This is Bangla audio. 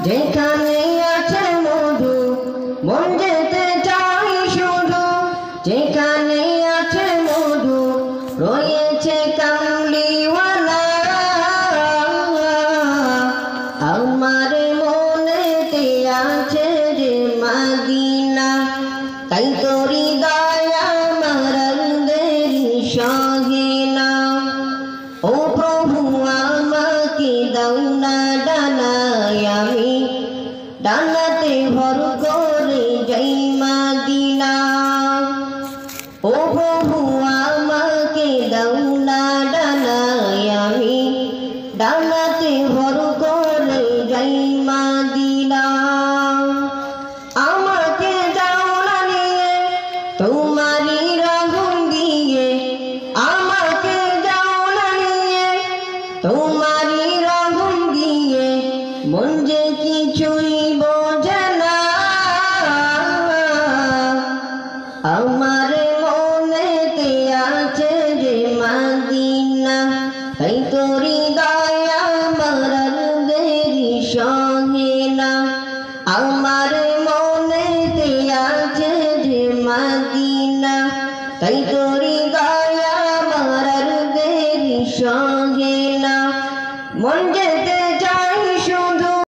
যেখানে আছে মধু মন যেতে চাই শুধু, যেখানে আছে মধু রয়েছে কামলিওয়ালা। আমার মনেতে আছে যে মদিনা, তাই তোরি দয়া আমার দেরি সহে না। ও প্রভু আমাকে দাও না ডানায়, আমি ডানাতে ভর করে যাই মদিনা। ও প্রভু আমাকে দাও না ডানায়, আমি ডানাতে ভর করে যাই মদিনা। আমাকে যাও না নিয়ে তোমারি রহম দিয়ে, আমাকে যাও না নিয়ে তোমারি রহম দিয়ে, মন যে কিছুই বোঝে না। আমার মনেতে আছে যে মদিনা, তাই তোরি দয়া আমার দেরি সহে না। আমার মনেতে আছে যে মদিনা, তাই তোরি দয়া আমার দেরি সহে